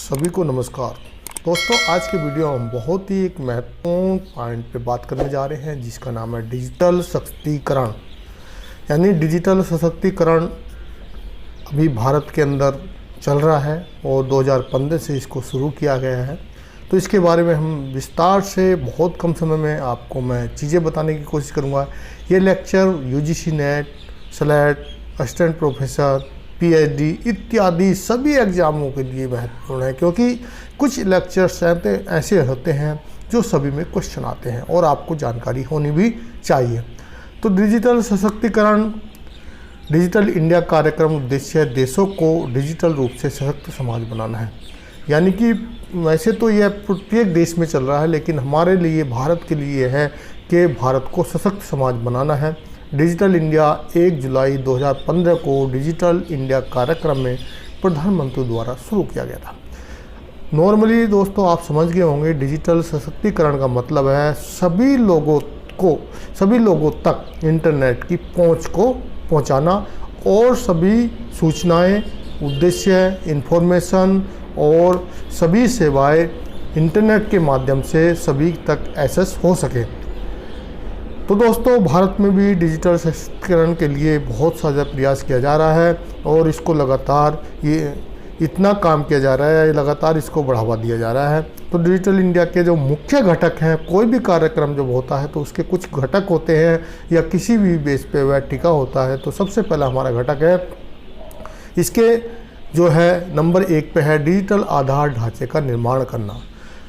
सभी को नमस्कार दोस्तों। आज के वीडियो हम बहुत ही एक महत्वपूर्ण पॉइंट पे बात करने जा रहे हैं जिसका नाम है डिजिटल सशक्तिकरण। यानी डिजिटल सशक्तिकरण अभी भारत के अंदर चल रहा है और 2015 से इसको शुरू किया गया है। तो इसके बारे में हम विस्तार से बहुत कम समय में आपको मैं चीज़ें बताने की कोशिश करूँगा। ये lecture UGC net, slate, assistant professor, PhD इत्यादि सभी एग्ज़ामों के लिए महत्वपूर्ण है, क्योंकि कुछ लेक्चर्स ऐसे होते हैं जो सभी में क्वेश्चन आते हैं और आपको जानकारी होनी भी चाहिए। तो डिजिटल सशक्तिकरण, डिजिटल इंडिया कार्यक्रम उद्देश्य है देशों को डिजिटल रूप से सशक्त समाज बनाना है। यानी कि वैसे तो यह प्रत्येक देश में चल रहा है, लेकिन हमारे लिए, भारत के लिए है कि भारत को सशक्त समाज बनाना है। डिजिटल इंडिया 1 जुलाई 2015 को डिजिटल इंडिया कार्यक्रम में प्रधानमंत्री द्वारा शुरू किया गया था। नॉर्मली दोस्तों आप समझ गए होंगे, डिजिटल सशक्तिकरण का मतलब है सभी लोगों तक इंटरनेट की पहुंच को पहुंचाना और सभी सूचनाएं, उद्देश्य, इंफॉर्मेशन और सभी सेवाएं इंटरनेट के माध्यम से सभी तक एक्सेस हो सके। तो दोस्तों भारत में भी डिजिटल सशक्तिकरण के लिए बहुत सारा प्रयास किया जा रहा है और इसको लगातार इतना काम किया जा रहा है, लगातार इसको बढ़ावा दिया जा रहा है। तो डिजिटल इंडिया के जो मुख्य घटक हैं, कोई भी कार्यक्रम जब होता है तो उसके कुछ घटक होते हैं या किसी भी बेस पे वह टिका होता है। तो सबसे पहला हमारा घटक है, इसके जो है नंबर 1 पे है डिजिटल आधार ढांचे का निर्माण करना।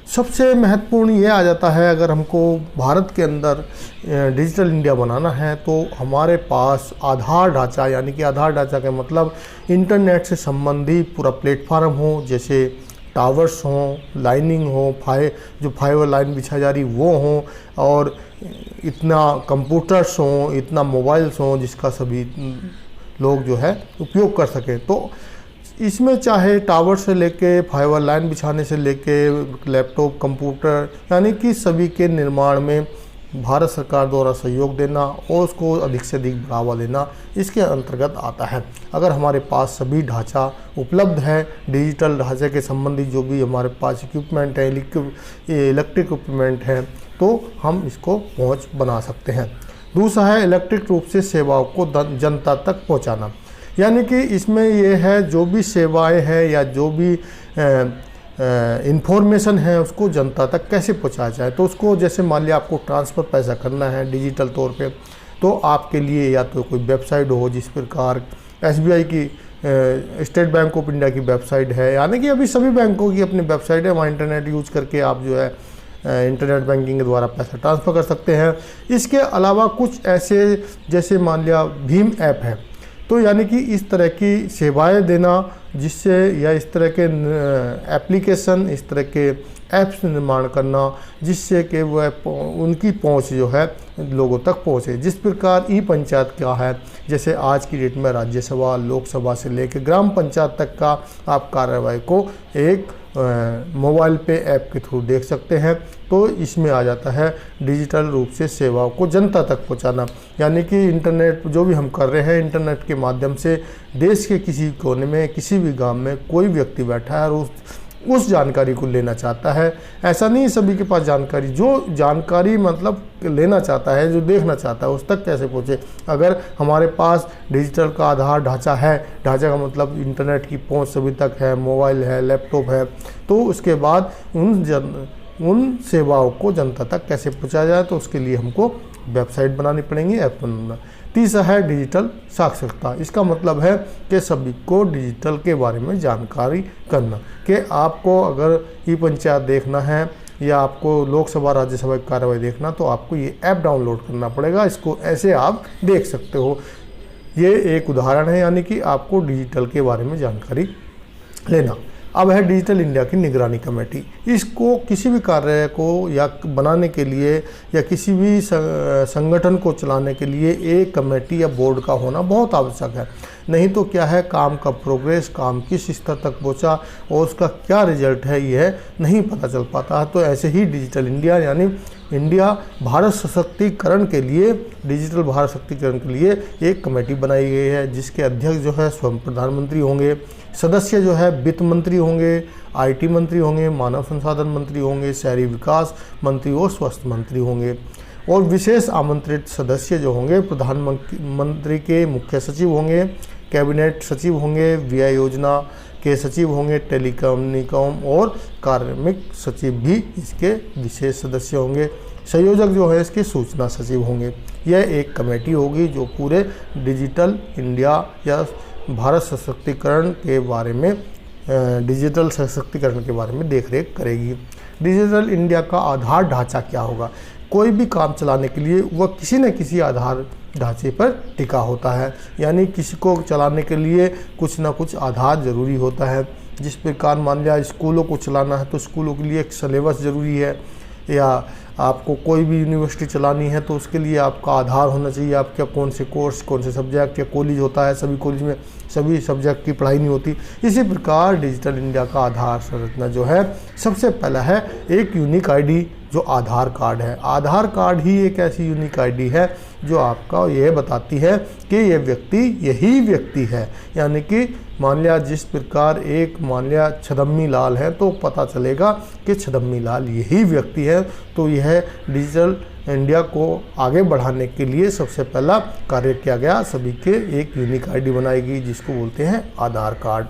सबसे महत्वपूर्ण ये आ जाता है, अगर हमको भारत के अंदर डिजिटल इंडिया बनाना है तो हमारे पास आधार ढांचा, यानी कि आधार ढांचा का मतलब इंटरनेट से संबंधी पूरा प्लेटफार्म हो, जैसे टावर्स हों, लाइनिंग हो, जो फाइबर लाइन बिछा जा रही वो हों, और इतना कंप्यूटर्स हों, इतना मोबाइल्स हों जिसका सभी लोग जो है उपयोग कर सकें। तो इसमें चाहे टावर से लेके फाइबर लाइन बिछाने से लेके लैपटॉप, कंप्यूटर, यानी कि सभी के निर्माण में भारत सरकार द्वारा सहयोग देना और उसको अधिक से अधिक बढ़ावा देना इसके अंतर्गत आता है। अगर हमारे पास सभी ढांचा उपलब्ध है, डिजिटल ढांचे के संबंधी जो भी हमारे पास इक्विपमेंट है, इलेक्ट्रिक इक्विपमेंट है, तो हम इसको पहुँच बना सकते हैं। दूसरा है इलेक्ट्रिक रूप से सेवाओं को जनता तक पहुँचाना। यानी कि इसमें ये है जो भी सेवाएं हैं या जो भी इंफॉर्मेशन है उसको जनता तक कैसे पहुंचाया जाए। तो उसको जैसे मान लिया आपको ट्रांसफ़र पैसा करना है डिजिटल तौर पे, तो आपके लिए या तो कोई वेबसाइट हो, जिस प्रकार SBI की स्टेट बैंक ऑफ इंडिया की वेबसाइट है, यानी कि अभी सभी बैंकों की अपनी वेबसाइट है, वहाँ इंटरनेट यूज करके आप जो है इंटरनेट बैंकिंग के द्वारा पैसा ट्रांसफ़र कर सकते हैं। इसके अलावा कुछ ऐसे जैसे मान लिया भीम ऐप है, तो यानी कि इस तरह की सेवाएं देना जिससे, या इस तरह के एप्लीकेशन, इस तरह के ऐप्स निर्माण करना जिससे कि वह उनकी पहुंच जो है लोगों तक पहुंचे। जिस प्रकार ई-पंचायत क्या है, जैसे आज की डेट में राज्यसभा, लोकसभा से लेकर ग्राम पंचायत तक का आप कार्यवाही को एक मोबाइल पे ऐप के थ्रू देख सकते हैं। तो इसमें आ जाता है डिजिटल रूप से सेवाओं को जनता तक पहुंचाना। यानी कि इंटरनेट जो भी हम कर रहे हैं, इंटरनेट के माध्यम से देश के किसी कोने में, किसी भी गांव में कोई व्यक्ति बैठा है और उस जानकारी को लेना चाहता है। ऐसा नहीं सभी के पास जानकारी, जो जानकारी मतलब लेना चाहता है, जो देखना चाहता है, उस तक कैसे पहुँचे। अगर हमारे पास डिजिटल का आधार ढांचा है, ढांचा का मतलब इंटरनेट की पहुँच सभी तक है, मोबाइल है, लैपटॉप है, तो उसके बाद उन सेवाओं को जनता तक कैसे पहुँचाया जाए, तो उसके लिए हमको वेबसाइट बनानी पड़ेंगी, ऐप बनाना। तीसरा है डिजिटल साक्षरता। इसका मतलब है कि सभी को डिजिटल के बारे में जानकारी करना, कि आपको अगर ई-पंचायत देखना है या आपको लोकसभा, राज्यसभा की कार्रवाई देखना, तो आपको ये ऐप डाउनलोड करना पड़ेगा। इसको ऐसे आप देख सकते हो। ये एक उदाहरण है, यानी कि आपको डिजिटल के बारे में जानकारी लेना। अब है डिजिटल इंडिया की निगरानी कमेटी। इसको किसी भी कार्य को या बनाने के लिए या किसी भी संगठन को चलाने के लिए एक कमेटी या बोर्ड का होना बहुत आवश्यक है। नहीं तो क्या है, काम का प्रोग्रेस, काम किस स्तर तक पहुंचा और उसका क्या रिजल्ट है यह नहीं पता चल पाता है। तो ऐसे ही डिजिटल इंडिया यानी इंडिया भारत सशक्तिकरण के लिए, डिजिटल भारत सशक्तिकरण के लिए एक कमेटी बनाई गई है, जिसके अध्यक्ष जो है स्वयं प्रधानमंत्री होंगे, सदस्य जो है वित्त मंत्री होंगे, आईटी मंत्री होंगे, मानव संसाधन मंत्री होंगे, शहरी विकास मंत्री और स्वास्थ्य मंत्री होंगे। और विशेष आमंत्रित सदस्य जो होंगे प्रधानमंत्री के मुख्य सचिव होंगे, कैबिनेट सचिव होंगे, व्यय योजना के सचिव होंगे, टेलीकॉम और कार्मिक सचिव भी इसके विशेष सदस्य होंगे। संयोजक जो है इसके सूचना सचिव होंगे। यह एक कमेटी होगी जो पूरे डिजिटल इंडिया या भारत सशक्तिकरण के बारे में, डिजिटल सशक्तिकरण के बारे में देखरेख करेगी। डिजिटल इंडिया का आधार ढांचा क्या होगा? कोई भी काम चलाने के लिए वह किसी न किसी आधार ढांचे पर टिका होता है, यानी किसी को चलाने के लिए कुछ ना कुछ आधार ज़रूरी होता है। जिस प्रकार मान लिया स्कूलों को चलाना है तो स्कूलों के लिए एक सिलेबस ज़रूरी है, या आपको कोई भी यूनिवर्सिटी चलानी है तो उसके लिए आपका आधार होना चाहिए, आपका कौन से कोर्स, कौन से सब्जेक्ट, या कॉलेज होता है, सभी कॉलेज में सभी सब्जेक्ट की पढ़ाई नहीं होती। इसी प्रकार डिजिटल इंडिया का आधार संरचना जो है, सबसे पहला है एक यूनिक आईडी जो आधार कार्ड है। आधार कार्ड ही एक ऐसी यूनिक आईडी है जो आपका यह बताती है कि यह व्यक्ति यही व्यक्ति है। यानी कि मान लिया जिस प्रकार एक मान लिया छदम्मी लाल है तो पता चलेगा कि छदम्मी लाल यही व्यक्ति है। तो यह डिजिटल इंडिया को आगे बढ़ाने के लिए सबसे पहला कार्य किया गया, सभी के एक यूनिक आईडी बनाई गई जिसको बोलते हैं आधार कार्ड।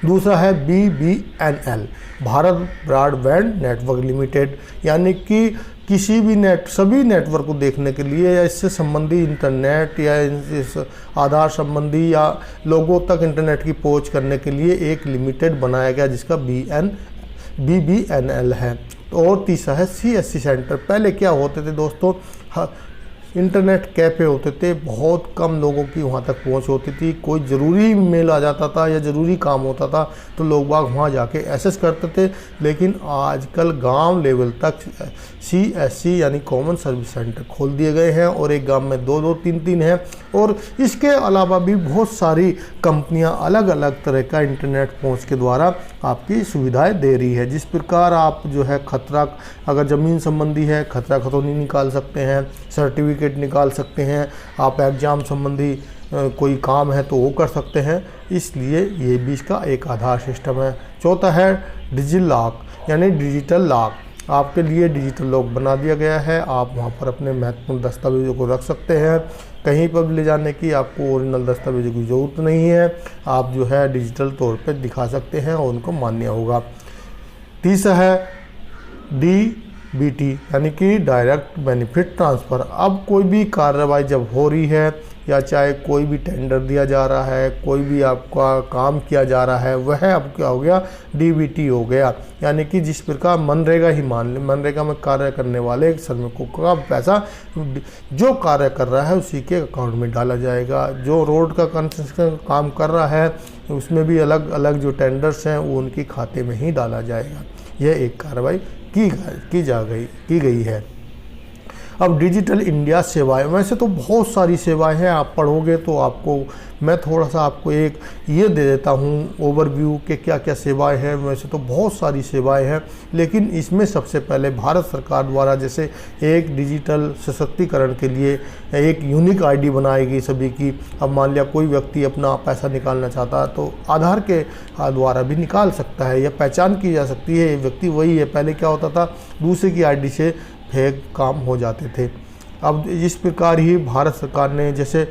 दूसरा है BBNL, Bharat broadband network limited, यानी कि किसी भी सभी नेटवर्क को देखने के लिए या इससे संबंधी इंटरनेट या इस आधार संबंधी या लोगों तक इंटरनेट की पहुंच करने के लिए एक लिमिटेड बनाया गया जिसका BBNL है। और तीसरा है CSC सेंटर। पहले क्या होते थे दोस्तों, इंटरनेट कैफ़े होते थे, बहुत कम लोगों की वहाँ तक पहुँच होती थी। कोई ज़रूरी मेल आ जाता था या ज़रूरी काम होता था तो लोग बाग वहाँ जाके एक्सेस करते थे। लेकिन आजकल गांव लेवल तक CSC यानी कॉमन सर्विस सेंटर खोल दिए गए हैं और एक गांव में 2-2, 3-3 हैं। और इसके अलावा भी बहुत सारी कंपनियां अलग अलग तरह का इंटरनेट पहुंच के द्वारा आपकी सुविधाएं दे रही है। जिस प्रकार आप जो है खतरा, अगर ज़मीन संबंधी है खतरा खतौनी निकाल सकते हैं, सर्टिफिकेट निकाल सकते हैं, आप एग्ज़ाम संबंधी कोई काम है तो वो कर सकते हैं। इसलिए ये भी इसका एक आधार सिस्टम है। चौथा है डिजिलॉक यानी डिजिटल लॉक। आपके लिए डिजिटल लॉक बना दिया गया है, आप वहाँ पर अपने महत्वपूर्ण दस्तावेज़ों को रख सकते हैं। कहीं पर भी ले जाने की आपको ओरिजिनल दस्तावेज़ों की ज़रूरत नहीं है, आप जो है डिजिटल तौर पे दिखा सकते हैं और उनको मान्य होगा। तीसरा है DBT यानी कि डायरेक्ट बेनिफिट ट्रांसफ़र। अब कोई भी कार्रवाई जब हो रही है या चाहे कोई भी टेंडर दिया जा रहा है, कोई भी आपका काम किया जा रहा है, वह अब क्या हो गया, DBT हो गया। यानी कि जिस प्रकार मनरेगा ही मान लें, मनरेगा में कार्य करने वाले श्रमिकों का पैसा जो कार्य कर रहा है उसी के अकाउंट में डाला जाएगा। जो रोड का कंस्ट्रक्शन काम कर रहा है उसमें भी अलग अलग जो टेंडर्स हैं वो उनके खाते में ही डाला जाएगा। यह एक कार्रवाई की गई है। अब डिजिटल इंडिया सेवाएं, वैसे तो बहुत सारी सेवाएं हैं, आप पढ़ोगे तो आपको मैं थोड़ा सा आपको एक ये दे देता हूँ ओवरव्यू के क्या क्या सेवाएं हैं। वैसे तो बहुत सारी सेवाएं हैं, लेकिन इसमें सबसे पहले भारत सरकार द्वारा जैसे एक डिजिटल सशक्तिकरण के लिए एक यूनिक आईडी बनाई गई सभी की। अब मान लिया कोई व्यक्ति अपना पैसा निकालना चाहता है तो आधार के द्वारा भी निकाल सकता है या पहचान की जा सकती है, ये व्यक्ति वही है। पहले क्या होता था, दूसरे की आईडी से फेक काम हो जाते थे। अब इस प्रकार ही भारत सरकार ने जैसे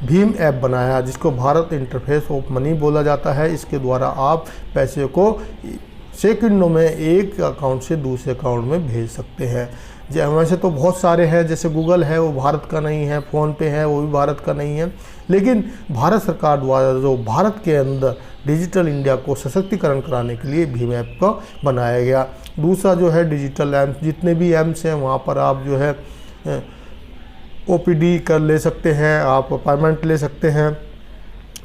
भीम ऐप बनाया जिसको भारत इंटरफेस ऑफ मनी बोला जाता है। इसके द्वारा आप पैसे को सेकंडों में एक अकाउंट से दूसरे अकाउंट में भेज सकते हैं। वैसे तो बहुत सारे हैं, जैसे गूगल है वो भारत का नहीं है, फ़ोनपे है वो भी भारत का नहीं है, लेकिन भारत सरकार द्वारा जो भारत के अंदर डिजिटल इंडिया को सशक्तिकरण कराने के लिए भीम ऐप को बनाया गया। दूसरा जो है डिजिटल एम्स, जितने भी एम्स हैं वहाँ पर आप जो है OPD कर ले सकते हैं, आप अपॉइंटमेंट ले सकते हैं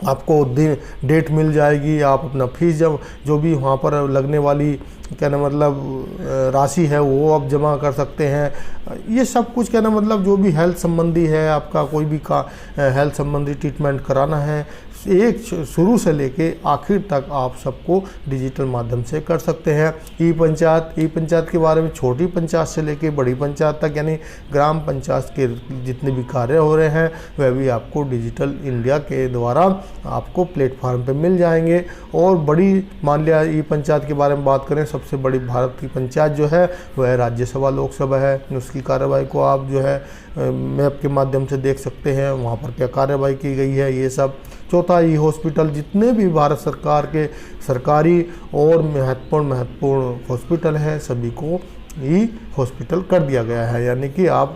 आपको दिन डेट मिल जाएगी, आप अपना फीस जब जो भी वहाँ पर लगने वाली कहना मतलब राशि है वो आप जमा कर सकते हैं। ये सब कुछ कहना मतलब जो भी हेल्थ संबंधी है, आपका कोई भी का हेल्थ संबंधी ट्रीटमेंट कराना है, एक शुरू से लेके आखिर तक आप सबको डिजिटल माध्यम से कर सकते हैं। ई पंचायत के बारे में छोटी पंचायत से लेके बड़ी पंचायत तक यानी ग्राम पंचायत के जितने भी कार्य हो रहे हैं वह भी आपको डिजिटल इंडिया के द्वारा आपको प्लेटफॉर्म पे मिल जाएंगे। और बड़ी मान लिया ई पंचायत के बारे में बात करें, सबसे बड़ी भारत की पंचायत जो है वह राज्यसभा लोकसभा है। उसकी कार्यवाही को आप जो है मैप के माध्यम से देख सकते हैं, वहाँ पर क्या कार्यवाही की गई है ये सब। चौथा, ई हॉस्पिटल, जितने भी भारत सरकार के सरकारी और महत्वपूर्ण हॉस्पिटल हैं सभी को ई हॉस्पिटल कर दिया गया है, यानी कि आप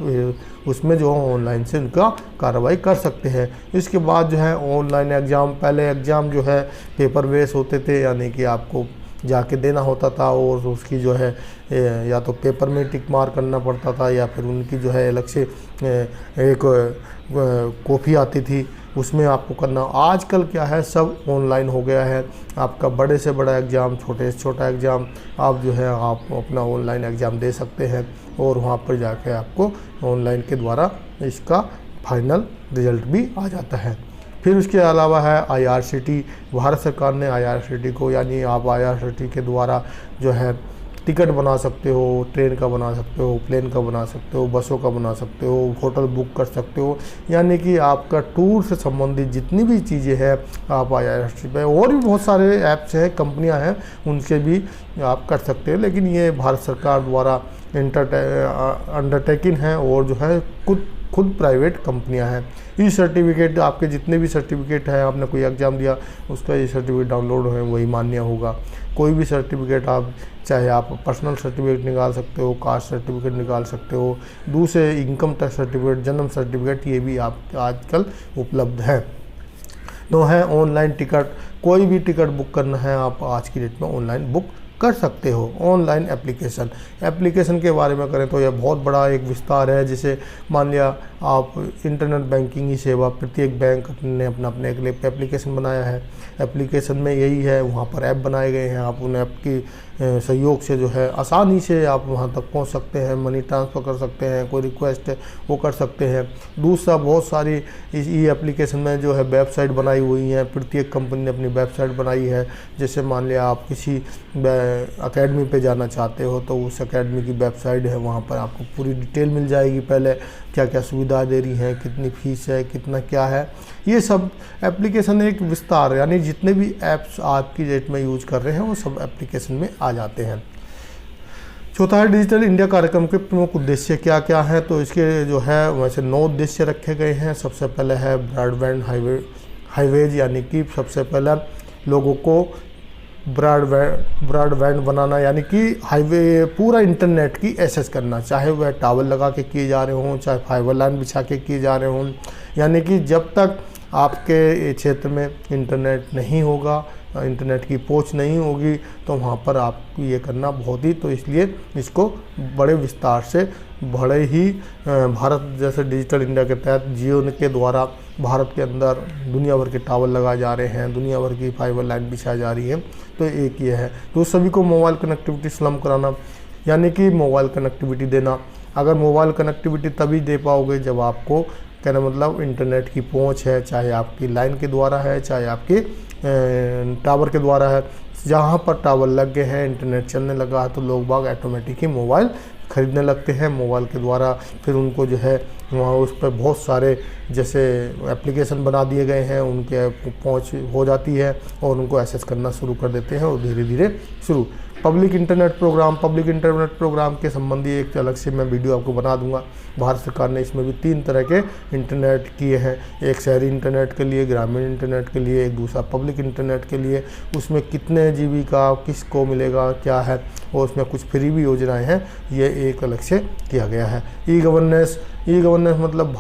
उसमें जो ऑनलाइन से उनका कार्रवाई कर सकते हैं। इसके बाद जो है ऑनलाइन एग्ज़ाम, पहले एग्ज़ाम जो है पेपर बेस होते थे, यानी कि आपको जाके देना होता था और उसकी जो है या तो पेपर में टिक मार करना पड़ता था या फिर उनकी जो है अलग से एक कॉपी आती थी उसमें आपको करना। आजकल क्या है, सब ऑनलाइन हो गया है। आपका बड़े से बड़ा एग्ज़ाम, छोटे से छोटा एग्ज़ाम आप जो है आप अपना ऑनलाइन एग्ज़ाम दे सकते हैं और वहाँ पर जाके आपको ऑनलाइन के द्वारा इसका फाइनल रिज़ल्ट भी आ जाता है। फिर उसके अलावा है IRCTC, भारत सरकार ने IRCTC को, यानी आप IRCTC के द्वारा जो है टिकट बना सकते हो, ट्रेन का बना सकते हो, प्लेन का बना सकते हो, बसों का बना सकते हो, होटल बुक कर सकते हो, यानी कि आपका टूर से संबंधित जितनी भी चीज़ें हैं आप IRCTC पे, और भी बहुत सारे ऐप्स हैं, कंपनियां हैं, उनसे भी आप कर सकते हो। लेकिन ये भारत सरकार द्वारा अंडरटेकिंग है और जो है खुद प्राइवेट कंपनियां हैं। ई सर्टिफिकेट, आपके जितने भी सर्टिफिकेट हैं, आपने कोई एग्ज़ाम दिया उसका ये सर्टिफिकेट डाउनलोड है वही मान्य होगा। कोई भी सर्टिफिकेट आप चाहे आप पर्सनल सर्टिफिकेट निकाल सकते हो, कास्ट सर्टिफिकेट निकाल सकते हो, दूसरे इनकम टैक्स सर्टिफिकेट, जन्म सर्टिफिकेट, ये भी आप आजकल उपलब्ध है। तो है ऑनलाइन टिकट, कोई भी टिकट बुक करना है आप आज की डेट में ऑनलाइन बुक कर सकते हो। ऑनलाइन एप्लीकेशन के बारे में करें तो यह बहुत बड़ा एक विस्तार है। जैसे मान लिया आप इंटरनेट बैंकिंग की सेवा, प्रत्येक बैंक ने अपने एक एप्लीकेशन बनाया है। एप्लीकेशन में यही है, वहाँ पर ऐप बनाए गए हैं, आप उन ऐप की सहयोग से जो है आसानी से आप वहाँ तक पहुँच सकते हैं, मनी ट्रांसफ़र कर सकते हैं, कोई रिक्वेस्ट है वो कर सकते हैं। दूसरा, बहुत सारी इस एप्लीकेशन में जो है वेबसाइट बनाई हुई हैं, प्रत्येक कंपनी ने अपनी वेबसाइट बनाई है। जैसे मान लिया आप किसी अकेडमी पे जाना चाहते हो तो उस अकेडमी की वेबसाइट है, वहाँ पर आपको पूरी डिटेल मिल जाएगी, पहले क्या क्या सुविधा दे रही हैं, कितनी फ़ीस है, कितना क्या है, ये सब एप्लीकेशन एक विस्तार, यानी जितने भी ऐप्स आज की डेट में यूज कर रहे हैं वो सब एप्लीकेशन में आ जाते हैं। चौथा है डिजिटल इंडिया कार्यक्रम के प्रमुख उद्देश्य क्या क्या हैं। तो इसके जो है वैसे 9 उद्देश्य रखे गए हैं। सबसे पहले है ब्रॉडबैंड हाईवेज, यानी कि सबसे पहला लोगों को ब्रॉडबैंड बनाना, यानी कि हाईवे पूरा इंटरनेट की एक्सेस करना, चाहे वह टावर लगा के किए जा रहे हों, चाहे फाइबर लाइन बिछा के किए जा रहे हों, यानी कि जब तक आपके क्षेत्र में इंटरनेट नहीं होगा, इंटरनेट की पहुंच नहीं होगी तो वहाँ पर आपको ये करना बहुत ही, तो इसलिए इसको बड़े विस्तार से बड़े ही भारत जैसे डिजिटल इंडिया के तहत जियो के द्वारा भारत के अंदर दुनिया भर के टावर लगाए जा रहे हैं, दुनिया भर की फाइबर लाइन बिछाई जा रही है। तो एक ये है। तो सभी को मोबाइल कनेक्टिविटी सुलभ कराना, यानी कि मोबाइल कनेक्टिविटी देना। अगर मोबाइल कनेक्टिविटी तभी दे पाओगे जब आपको कहना मतलब इंटरनेट की पहुंच है, चाहे आपकी लाइन के द्वारा है, चाहे आपके टावर के द्वारा है। जहाँ पर टावर लग गए हैं, इंटरनेट चलने लगा है तो लोग बाग ऑटोमेटिक ही मोबाइल ख़रीदने लगते हैं। मोबाइल के द्वारा फिर उनको जो है वहाँ उस पर बहुत सारे जैसे एप्लीकेशन बना दिए गए हैं, उनके पहुँच हो जाती है और उनको एक्सेस करना शुरू कर देते हैं और धीरे धीरे शुरू। पब्लिक इंटरनेट प्रोग्राम के संबंधी एक अलग से मैं वीडियो आपको बना दूंगा। भारत सरकार ने इसमें भी 3 तरह के इंटरनेट किए हैं, एक शहरी इंटरनेट के लिए, ग्रामीण इंटरनेट के लिए, एक दूसरा पब्लिक इंटरनेट के लिए। उसमें कितने जीबी का किसको मिलेगा क्या है, और उसमें कुछ फ्री भी योजनाएं हैं, ये एक अलग से किया गया है। ई गवर्नेंस मतलब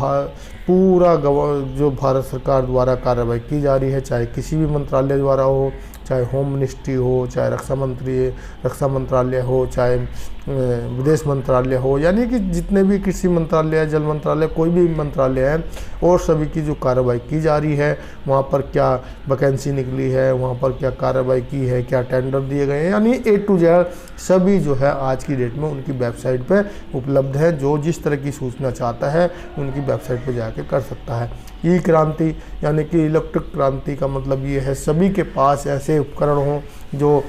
पूरा जो भारत सरकार द्वारा कार्रवाई की जा रही है, चाहे किसी भी मंत्रालय द्वारा हो, चाहे होम मिनिस्ट्री हो, चाहे रक्षा मंत्रालय हो, चाहे विदेश मंत्रालय हो, यानी कि जितने भी कृषि मंत्रालय, जल मंत्रालय, कोई भी मंत्रालय है, और सभी की जो कार्रवाई की जा रही है, वहाँ पर क्या वैकेंसी निकली है, वहाँ पर क्या कार्रवाई की है, क्या टेंडर दिए गए हैं, यानी A to Z सभी जो है आज की डेट में उनकी वेबसाइट पे उपलब्ध है। जो जिस तरह की सूचना चाहता है उनकी वेबसाइट पे जाके कर सकता है। ई क्रांति यानी कि इलेक्ट्रिक क्रांति का मतलब ये है सभी के पास ऐसे उपकरण हों जो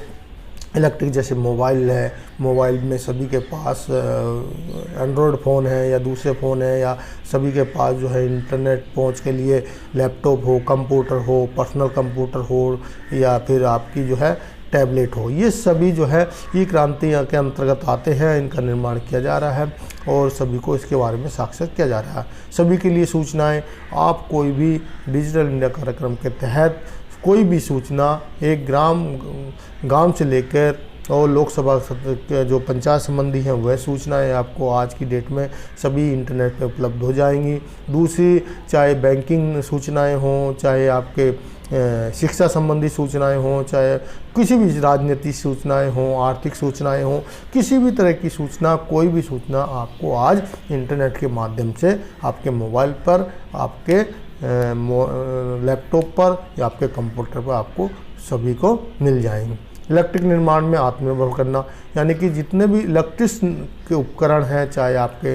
इलेक्ट्रिक, जैसे मोबाइल है, मोबाइल में सभी के पास एंड्रॉयड फ़ोन है या दूसरे फ़ोन है, या सभी के पास जो है इंटरनेट पहुंच के लिए लैपटॉप हो, कंप्यूटर हो, पर्सनल कंप्यूटर हो, या फिर आपकी जो है टैबलेट हो। ये सभी जो है ई क्रांति के अंतर्गत आते हैं, इनका निर्माण किया जा रहा है और सभी को इसके बारे में साक्षर किया जा रहा है। सभी के लिए सूचनाएं, आप कोई भी डिजिटल इंडिया कार्यक्रम के तहत कोई भी सूचना एक गांव से लेकर और लोकसभा के जो पंचायत संबंधी हैं वह सूचनाएं आपको आज की डेट में सभी इंटरनेट पे उपलब्ध हो जाएंगी। दूसरी, चाहे बैंकिंग सूचनाएं हों, चाहे आपके शिक्षा संबंधी सूचनाएं हों, चाहे किसी भी राजनीतिक सूचनाएं हों, आर्थिक सूचनाएं हों, किसी भी तरह की सूचना, कोई भी सूचना आपको आज इंटरनेट के माध्यम से आपके मोबाइल पर, आपके लैपटॉप पर या आपके कंप्यूटर पर आपको सभी को मिल जाएंगे। इलेक्ट्रिक निर्माण में आत्मनिर्भर करना, यानी कि जितने भी इलेक्ट्रिक के उपकरण हैं, चाहे आपके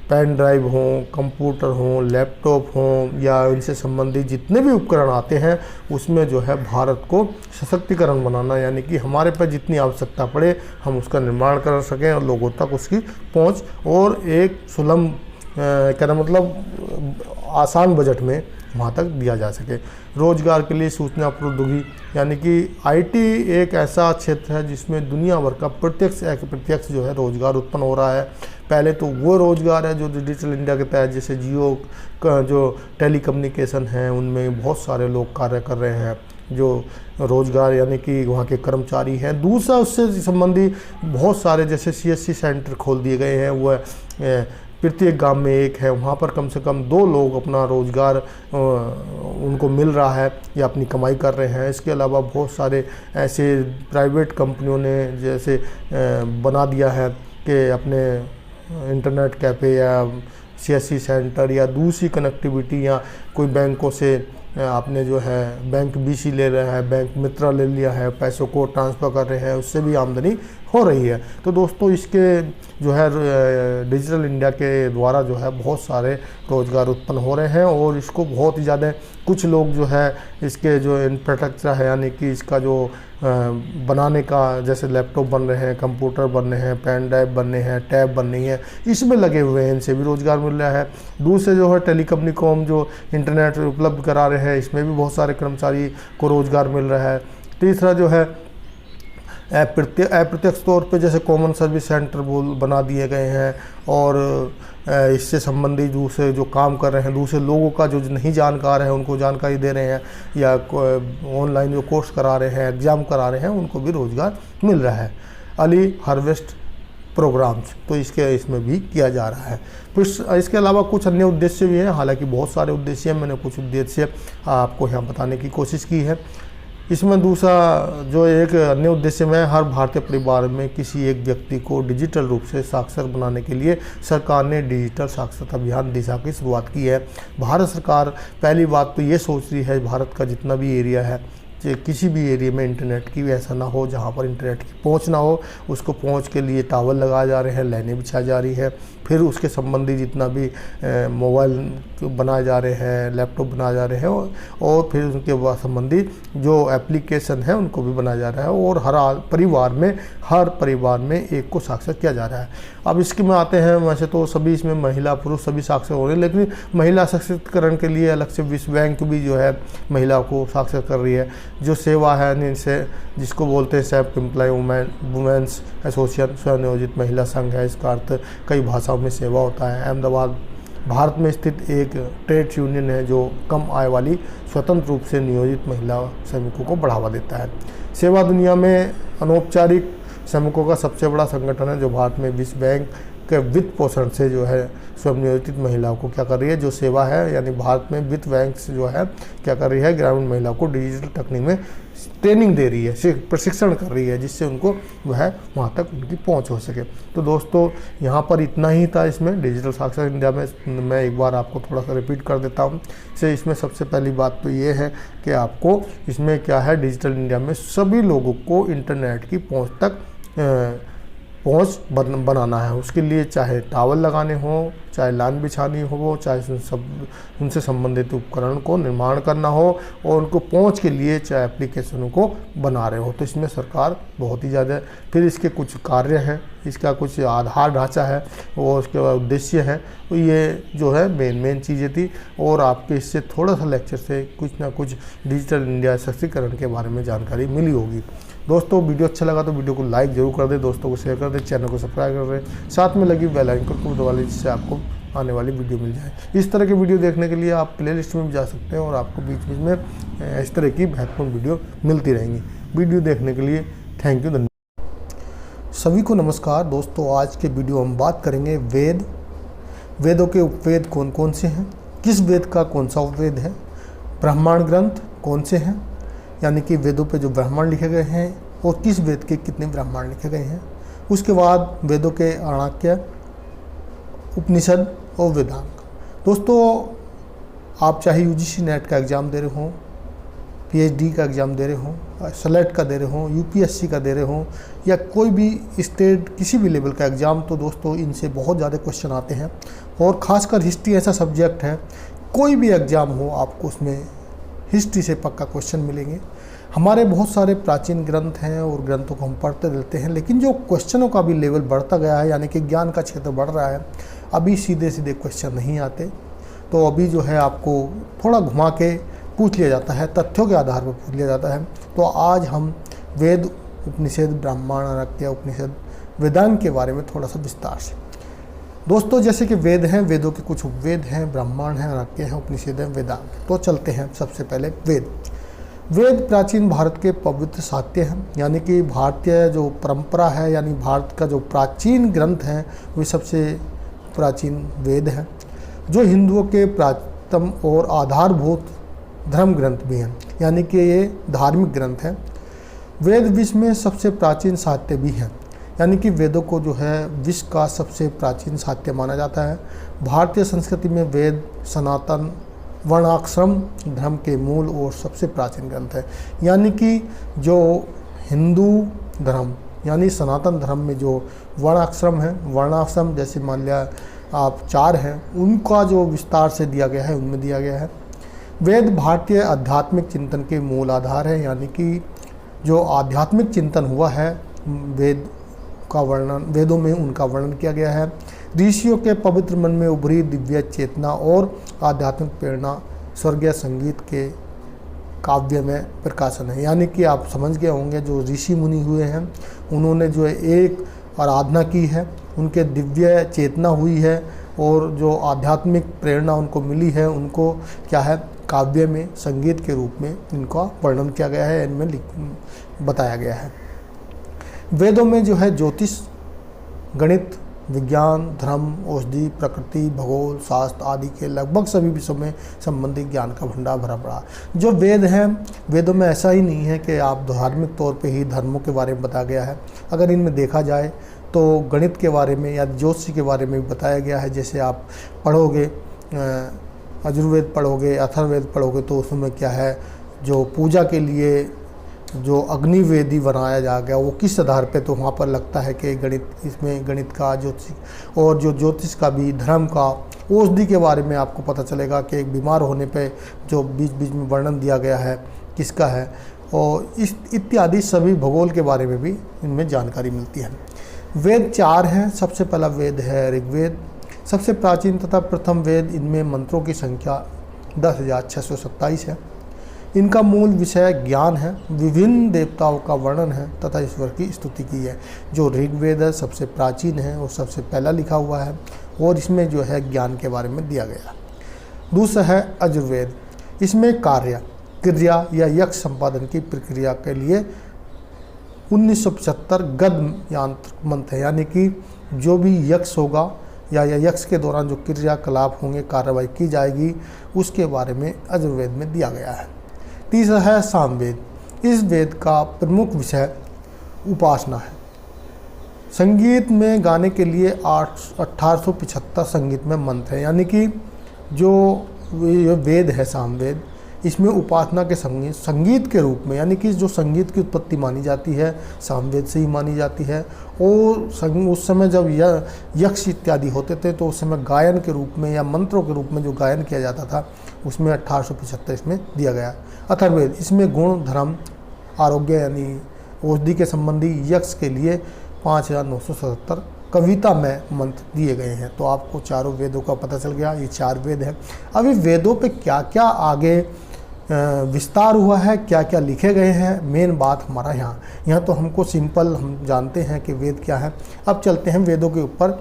पेन ड्राइव हों, कंप्यूटर हों, लैपटॉप हों, या इनसे संबंधित जितने भी उपकरण आते हैं, उसमें जो है भारत को सशक्तिकरण बनाना, यानी कि हमारे पास जितनी आवश्यकता पड़े हम उसका निर्माण कर सकें और लोगों तक उसकी पहुंच और एक सुलभ कहना मतलब आसान बजट में वहाँ तक दिया जा सके। रोजगार के लिए सूचना प्रौद्योगिकी, यानी कि आईटी एक ऐसा क्षेत्र है जिसमें दुनिया भर का प्रत्यक्ष जो है रोजगार उत्पन्न हो रहा है। पहले तो वो रोजगार है जो डिजिटल इंडिया के तहत, जैसे जियो का जो टेलीकम्युनिकेशन है उनमें बहुत सारे लोग कार्य कर रहे हैं, जो रोजगार यानी कि वहाँ के कर्मचारी हैं। दूसरा, उससे संबंधी बहुत सारे जैसे CSC सेंटर खोल दिए गए हैं, वह प्रत्येक गांव में एक है, वहाँ पर कम से कम 2 लोग अपना रोज़गार उनको मिल रहा है या अपनी कमाई कर रहे हैं। इसके अलावा बहुत सारे ऐसे प्राइवेट कंपनियों ने जैसे बना दिया है कि अपने इंटरनेट कैफ़े या CSC सेंटर या दूसरी कनेक्टिविटी, या कोई बैंकों से आपने जो है बैंक BC ले रहा है, बैंक मित्रा ले लिया है, पैसों को ट्रांसफ़र कर रहे हैं, उससे भी आमदनी हो रही है। तो दोस्तों, इसके जो है डिजिटल इंडिया के द्वारा जो है बहुत सारे रोज़गार उत्पन्न हो रहे हैं और इसको बहुत ही ज़्यादा कुछ लोग जो है इसके जो इंफ्रास्ट्रक्चर है, यानी कि इसका जो बनाने का, जैसे लैपटॉप बन रहे हैं, कंप्यूटर बन रहे हैं, पेन ड्राइव बनने हैं, टैब बन रही हैं, इसमें लगे हुए हैं, इनसे भी रोज़गार मिल रहा है। दूसरे जो है टेलीकम्युनिकॉम जो इंटरनेट उपलब्ध करा रहे हैं, इसमें भी बहुत सारे कर्मचारी को रोज़गार मिल रहा है। तीसरा जो है अप्रत्यक्ष तौर पे जैसे कॉमन सर्विस सेंटर बना दिए गए हैं और इससे संबंधित दूसरे जो काम कर रहे हैं, दूसरे लोगों का जो नहीं जानकार है उनको जानकारी दे रहे हैं, या ऑनलाइन जो कोर्स करा रहे हैं, एग्ज़ाम करा रहे हैं, उनको भी रोज़गार मिल रहा है। अर्ली हार्वेस्ट प्रोग्राम्स, तो इसमें भी किया जा रहा है। फिर इसके अलावा कुछ अन्य उद्देश्य भी हैं, हालांकि बहुत सारे उद्देश्य हैं, मैंने कुछ उद्देश्य आपको यहाँ बताने की कोशिश की है। इसमें दूसरा जो एक अन्य उद्देश्य में, हर भारतीय परिवार में किसी एक व्यक्ति को डिजिटल रूप से साक्षर बनाने के लिए सरकार ने डिजिटल साक्षरता अभियान दिशा की शुरुआत की है। भारत सरकार पहली बात तो ये सोच रही है, भारत का जितना भी एरिया है, किसी भी एरिया में इंटरनेट की ऐसा ना हो जहाँ पर इंटरनेट की पहुँच ना हो, उसको पहुँच के लिए टावर लगाए जा रहे हैं, लाइनें बिछाई जा रही है। फिर उसके संबंधी जितना भी मोबाइल बनाए जा रहे हैं, लैपटॉप बनाए जा रहे हैं, और फिर उनके संबंधी जो एप्लीकेशन है उनको भी बनाया जा रहा है, और हर परिवार में एक को साक्षर किया जा रहा है। अब इसके में आते हैं, वैसे तो सभी इसमें महिला पुरुष सभी साक्षर हो रहे हैं, लेकिन महिला सशक्तिकरण के लिए अलग से विश्व बैंक भी जो है महिला को साक्षर कर रही है। जो सेवा है इनसे, जिसको बोलते हैं सेल्फ एम्प्लॉय वुमेन्स एसोसिएशन, स्वनियोजित महिला संघ है, इसका अर्थ कई भाषाओं में सेवा होता है। अहमदाबाद भारत में स्थित एक ट्रेड यूनियन है जो कम आय वाली स्वतंत्र रूप से नियोजित महिला श्रमिकों को बढ़ावा देता है। सेवा दुनिया में अनौपचारिक श्रमिकों का सबसे बड़ा संगठन है जो भारत में विश्व बैंक के वित्त पोषण से जो है स्वनियोजित महिलाओं को क्या कर रही है, जो सेवा है यानी भारत में वित्त बैंक से जो है क्या कर रही है, ग्रामीण महिलाओं को डिजिटल तकनीक में ट्रेनिंग दे रही है, प्रशिक्षण कर रही है, जिससे उनको जो है वहाँ तक उनकी पहुँच हो सके। तो दोस्तों यहाँ पर इतना ही था इसमें डिजिटल साक्षर इंडिया में। मैं एक बार आपको थोड़ा सा रिपीट कर देता हूँ। से इसमें सबसे पहली बात तो ये है कि आपको इसमें क्या है, डिजिटल इंडिया में सभी लोगों को इंटरनेट की पहुँच तक बनाना है। उसके लिए चाहे टावर लगाने हो, चाहे लाइन बिछानी हो, चाहे उनसे संबंधित उपकरण को निर्माण करना हो, और उनको पहुंच के लिए चाहे एप्लीकेशनों को बना रहे हो। तो इसमें सरकार बहुत ही ज़्यादा, फिर इसके कुछ कार्य हैं, इसका कुछ आधार ढांचा है और उसके बाद उद्देश्य है। तो ये जो है मेन चीज़ें थी, और आपके इससे थोड़ा सा लेक्चर से कुछ ना कुछ डिजिटल इंडिया सशक्तिकरण के बारे में जानकारी मिली होगी। दोस्तों वीडियो अच्छा लगा तो वीडियो को लाइक जरूर कर दें, दोस्तों को शेयर कर दें, चैनल को सब्सक्राइब कर दें, साथ में लगी बेल आइकन को दबा लें, जिससे आपको आने वाली वीडियो मिल जाए। इस तरह के वीडियो देखने के लिए आप प्लेलिस्ट में भी जा सकते हैं, और आपको बीच बीच में इस तरह की महत्वपूर्ण वीडियो मिलती रहेंगी। वीडियो देखने के लिए थैंक यू, धन्यवाद। सभी को नमस्कार। दोस्तों आज के वीडियो हम बात करेंगे वेदों के उपवेद कौन कौन से हैं, किस वेद का कौन सा उपवेद है, ब्राह्मण ग्रंथ कौन से हैं, यानी कि वेदों पे जो ब्राह्मण लिखे गए हैं, और किस वेद के कितने ब्राह्मण लिखे गए हैं। उसके बाद वेदों के आणाक्य, उपनिषद और वेदांग। दोस्तों आप चाहे यूजीसी नेट का एग्ज़ाम दे रहे हों, पीएचडी का एग्ज़ाम दे रहे हों, सेलेक्ट का दे रहे हों, यूपीएससी का दे रहे हों, या कोई भी स्टेट किसी भी लेवल का एग्ज़ाम, तो दोस्तों इनसे बहुत ज़्यादा क्वेश्चन आते हैं। और ख़ासकर हिस्ट्री ऐसा सब्जेक्ट है, कोई भी एग्ज़ाम हो आपको उसमें हिस्ट्री से पक्का क्वेश्चन मिलेंगे। हमारे बहुत सारे प्राचीन ग्रंथ हैं और ग्रंथों को हम पढ़ते रहते हैं, लेकिन जो क्वेश्चनों का भी लेवल बढ़ता गया है, यानी कि ज्ञान का क्षेत्र बढ़ रहा है, अभी सीधे क्वेश्चन नहीं आते। तो अभी जो है आपको थोड़ा घुमा के पूछ लिया जाता है, तथ्यों के आधार पर पूछ लिया जाता है। तो आज हम वेद, उपनिषद, ब्राह्मण, आणाक्य, उपनिषद, वेदांग के बारे में थोड़ा सा विस्तार से। दोस्तों जैसे कि वेद हैं, वेदों के कुछ उपवेद हैं, ब्राह्मण हैं, आणाक्य हैं, उपनिषद हैं, वेदांग। तो चलते हैं सबसे पहले वेद प्राचीन भारत के पवित्र साहित्य हैं, यानी कि भारतीय जो परंपरा है, यानी भारत का जो प्राचीन ग्रंथ हैं, वे सबसे प्राचीन वेद हैं, जो हिंदुओं के प्राचीनतम और आधारभूत धर्म ग्रंथ भी हैं, यानी कि ये धार्मिक ग्रंथ हैं। वेद विश्व में सबसे प्राचीन साहित्य भी हैं, यानी कि वेदों को जो है विश्व का सबसे प्राचीन साहित्य माना जाता है। भारतीय संस्कृति में वेद सनातन वर्णाश्रम धर्म के मूल और सबसे प्राचीन ग्रंथ है, यानी कि जो हिंदू धर्म यानी सनातन धर्म में जो वर्णाश्रम है, वर्णाश्रम जैसे मान लिया आप 4 हैं, उनका जो विस्तार से दिया गया है, उनमें दिया गया है। वेद भारतीय आध्यात्मिक चिंतन के मूल आधार है, यानी कि जो आध्यात्मिक चिंतन हुआ है, वेदों में उनका वर्णन किया गया है। ऋषियों के पवित्र मन में उभरी दिव्य चेतना और आध्यात्मिक प्रेरणा स्वर्गीय संगीत के काव्य में प्रकाशन है, यानी कि आप समझ गए होंगे जो ऋषि मुनि हुए हैं, उन्होंने जो है एक आराधना की है, उनके दिव्य चेतना हुई है, और जो आध्यात्मिक प्रेरणा उनको मिली है, उनको क्या है काव्य में संगीत के रूप में इनका वर्णन किया गया है, इनमें बताया गया है। वेदों में जो है ज्योतिष, गणित, विज्ञान, धर्म, औषधि, प्रकृति, भूगोल, शास्त्र आदि के लगभग सभी विषयों में संबंधित ज्ञान का भंडार भरा पड़ा। जो वेद हैं, वेदों में ऐसा ही नहीं है कि आप धार्मिक तौर पे ही धर्मों के बारे में बताया गया है। अगर इनमें देखा जाए तो गणित के बारे में या ज्योतिष के बारे में भी बताया गया है। जैसे आप पढ़ोगे, यजुर्वेद पढ़ोगे, अथर्ववेद पढ़ोगे, तो उसमें क्या है, जो पूजा के लिए जो अग्निवेदी बनाया जा गया वो किस आधार पे, तो वहाँ पर लगता है कि गणित, इसमें गणित का, ज्योतिष और जो ज्योतिष का भी, धर्म का, औषधि के बारे में आपको पता चलेगा कि एक बीमार होने पे जो बीच बीच में वर्णन दिया गया है किसका है, और इस इत्यादि सभी भूगोल के बारे में भी इनमें जानकारी मिलती है। वेद 4 हैं। सबसे पहला वेद है ऋग्वेद, सबसे प्राचीन तथा प्रथम वेद। इनमें मंत्रों की संख्या 10,627 है। इनका मूल विषय ज्ञान है, विभिन्न देवताओं का वर्णन है तथा ईश्वर की स्तुति की है। जो ऋग्वेद है सबसे प्राचीन है और सबसे पहला लिखा हुआ है, और इसमें जो है ज्ञान के बारे में दिया गया। दूसरा है यजुर्वेद, इसमें कार्य, क्रिया या यज्ञ संपादन की प्रक्रिया के लिए 1975 गद यांत्रिक मंत्र है, यानी कि जो भी यक्ष होगा या यक्ष के दौरान जो क्रियाकलाप होंगे, कार्रवाई की जाएगी, उसके बारे में यजुर्वेद में दिया गया है। तीसरा है सामवेद। इस वेद का प्रमुख विषय उपासना है। संगीत में गाने के लिए 1875 संगीत में मंत्र है, यानी कि जो ये वेद है सामवेद, इसमें उपासना के संगीत के रूप में, यानी कि जो संगीत की उत्पत्ति मानी जाती है सामवेद से ही मानी जाती है। और उस समय जब यक्ष इत्यादि होते थे तो उस समय गायन के रूप में या मंत्रों के रूप में जो गायन किया जाता था उसमें 1875 इसमें दिया गया। अथर्ववेद, इसमें गुण, धर्म, आरोग्य यानी औषधि के संबंधी यक्ष के लिए 5977 कविता में मंत्र दिए गए हैं। तो आपको चारों वेदों का पता चल गया, ये 4 वेद हैं। अभी वेदों पे क्या क्या आगे विस्तार हुआ है, क्या क्या लिखे गए हैं, मेन बात हमारा यहाँ तो हमको सिंपल हम जानते हैं कि वेद क्या है। अब चलते हैं वेदों के ऊपर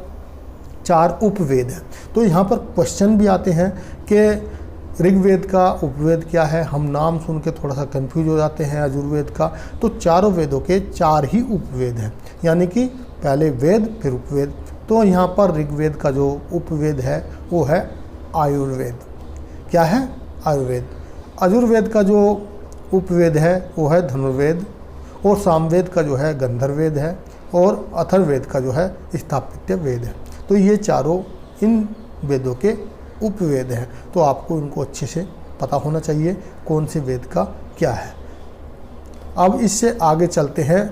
4 उपवेद हैं। तो यहाँ पर क्वेश्चन भी आते हैं कि ऋग्वेद का उपवेद क्या है, हम नाम सुन के थोड़ा सा कंफ्यूज हो जाते हैं। यजुर्वेद का तो चारों वेदों के 4 ही उपवेद हैं, यानी कि पहले वेद फिर उपवेद। तो यहाँ पर ऋग्वेद का जो उपवेद है वो है आयुर्वेद। क्या है? आयुर्वेद। यजुर्वेद का जो उपवेद है वो है धनुर्वेद, और सामवेद का जो है गंधर्ववेद है, और अथर्ववेद का जो है स्थापत्य वेद है। तो ये चारों इन वेदों के उपवेद हैं। तो आपको इनको अच्छे से पता होना चाहिए कौन से वेद का क्या है। अब इससे आगे चलते हैं।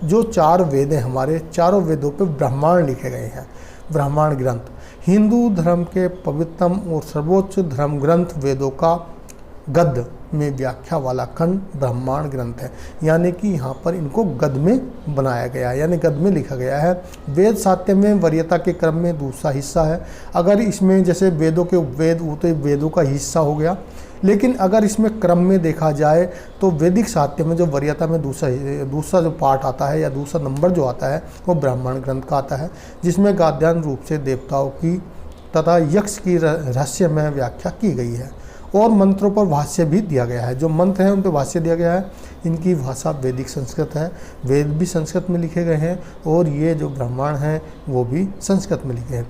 जो 4 वेद हैं हमारे, चारों वेदों पे ब्राह्मण लिखे गए हैं। ब्राह्मण ग्रंथ हिंदू धर्म के पवित्रतम और सर्वोच्च धर्म ग्रंथ वेदों का गद्य में व्याख्या वाला खंड ब्राह्मण ग्रंथ है, यानी कि यहाँ पर इनको गद्य में बनाया गया है, यानी गद्य में लिखा गया है। वेद साहित्य में वरीयता के क्रम में दूसरा हिस्सा है। अगर इसमें जैसे वेदों के उपवेद, वो तो वेदों का हिस्सा हो गया, लेकिन अगर इसमें क्रम में देखा जाए तो वैदिक साहित्य में जो वरीयता में दूसरा जो पार्ट आता है या दूसरा नंबर जो आता है वो ब्राह्मण ग्रंथ का आता है, जिसमें गाद्यान रूप से देवताओं की तथा यक्ष की रहस्यमय व्याख्या की गई है, और मंत्रों पर भाष्य भी दिया गया है। जो मंत्र हैं उन पर भाष्य दिया गया है। इनकी भाषा वैदिक संस्कृत है, वेद भी संस्कृत में लिखे गए हैं, और ये जो ब्राह्मण हैं वो भी संस्कृत में लिखे हैं।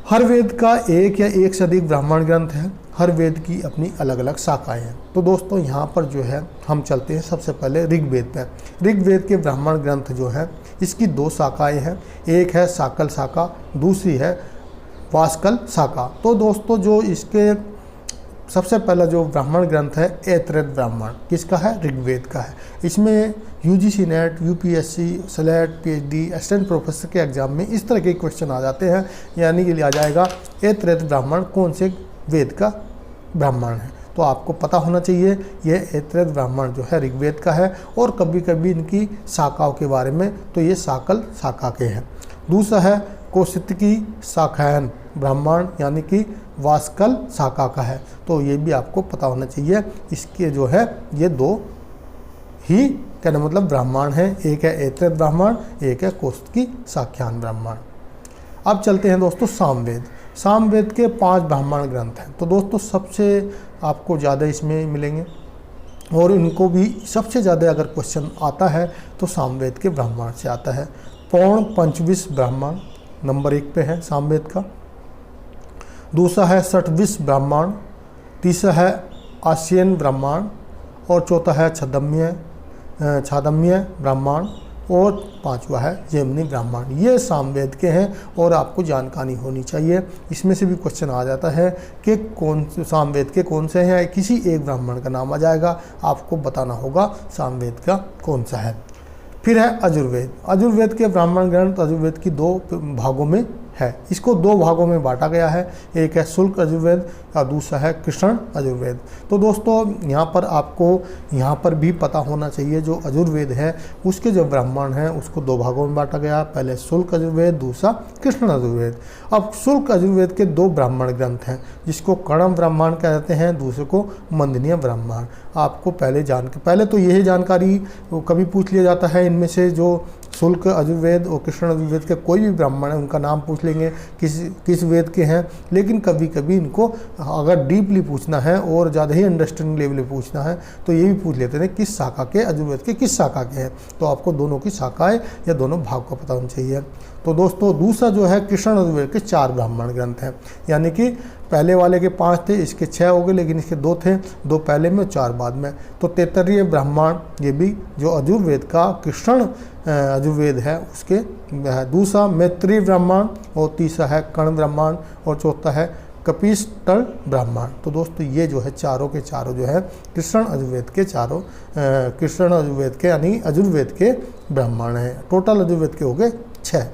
हर वेद का एक या एक से अधिक ब्राह्मण ग्रंथ है। हर वेद की अपनी अलग अलग शाखाएं हैं। तो दोस्तों यहाँ पर जो है हम चलते हैं सबसे पहले ऋग्वेद पे। ऋग्वेद के ब्राह्मण ग्रंथ जो है इसकी 2 शाखाएं हैं। एक है साकल शाखा, दूसरी है वास्कल शाखा। तो दोस्तों जो इसके सबसे पहला जो ब्राह्मण ग्रंथ है ऐतरेय ब्राह्मण, किसका है? ऋग्वेद का है। इसमें UGC net, UPSC, slate, PhD, assistant professor के एग्जाम में इस तरह के क्वेश्चन आ जाते हैं, यानी कि आ जाएगा ऐतरेय ब्राह्मण कौन से वेद का ब्राह्मण है। तो आपको पता होना चाहिए ये ऐतरेय ब्राह्मण जो है ऋग्वेद का है, और कभी कभी इनकी शाखाओं के बारे में तो ये साकल शाखा के हैं। दूसरा है कौशिकी शाखायन ब्राह्मण, यानी कि वास्कल शाखा का है। तो ये भी आपको पता होना चाहिए। इसके जो है ये 2 ही कहना मतलब ब्राह्मण है, एक है ऐतरेय ब्राह्मण, एक है कौशिकी शाखायन ब्राह्मण। अब चलते हैं दोस्तों सामवेद। सामवेद के 5 ब्राह्मण ग्रंथ हैं। तो दोस्तों सबसे आपको ज़्यादा इसमें मिलेंगे, और इनको भी सबसे ज़्यादा अगर क्वेश्चन आता है तो सामवेद के ब्राह्मण से आता है। पौण पंचविश ब्राह्मण नंबर 1 पे है सामवेद का। दूसरा है 60विश ब्राह्मण, तीसरा है आस्यन ब्राह्मण, और चौथा है छादम्य ब्राह्मण, और 5वां है जैमिनी ब्राह्मण। ये सामवेद के हैं, और आपको जानकारी होनी चाहिए। इसमें से भी क्वेश्चन आ जाता है कि कौन सामवेद के कौन से हैं, किसी एक ब्राह्मण का नाम आ जाएगा, आपको बताना होगा सामवेद का कौन सा है। फिर है यजुर्वेद। यजुर्वेद के ब्राह्मण ग्रंथ यजुर्वेद की 2 भागों में है। इसको 2 भागों में बांटा गया है। एक है शुल्क यजुर्वेद और दूसरा है कृष्ण यजुर्वेद। तो दोस्तों यहाँ पर आपको यहाँ पर भी पता होना चाहिए जो यजुर्वेद है उसके जो ब्राह्मण हैं उसको 2 भागों में बांटा गया। पहले शुल्क यजुर्वेद, दूसरा कृष्ण यजुर्वेद। अब शुल्क यजुर्वेद के 2 ब्राह्मण ग्रंथ हैं, जिसको कणव ब्राह्मण कहते हैं, दूसरे को मंदनीय ब्राह्मण। आपको पहले तो यही जानकारी कभी पूछ लिया जाता है, इनमें से जो शुल्क यजुर्वेद और कृष्ण यजुर्वेद के कोई भी ब्राह्मण है उनका नाम पूछ लेंगे किस वेद के हैं। लेकिन कभी कभी इनको अगर डीपली पूछना है और ज़्यादा ही अंडरस्टैंडिंग लेवल पे पूछना है तो ये भी पूछ लेते हैं किस शाखा के, यजुर्वेद के किस शाखा के हैं। तो आपको दोनों की शाखाएँ या दोनों भाग का पता होना चाहिए। तो दोस्तों दूसरा जो है कृष्ण यजुर्वेद के 4 ब्राह्मण ग्रंथ हैं, यानी कि पहले वाले के 5 थे, इसके 6 हो गए, लेकिन इसके 2 थे, 2 पहले में 4 बाद में। तो तैत्तरीय ब्राह्मण ये भी जो यजुर्वेद का कृष्ण यजुर्वेद है उसके दूसरा मैत्रेय ब्राह्मण, और तीसरा है कर्ण ब्राह्मण, और चौथा है कपिस्टल ब्राह्मण। तो दोस्तों ये जो है चारों के चारों जो है कृष्ण यजुर्वेद के चारों कृष्ण यजुर्वेद के यानी यजुर्वेद के ब्राह्मण हैं। टोटल यजुर्वेद के हो गए 6।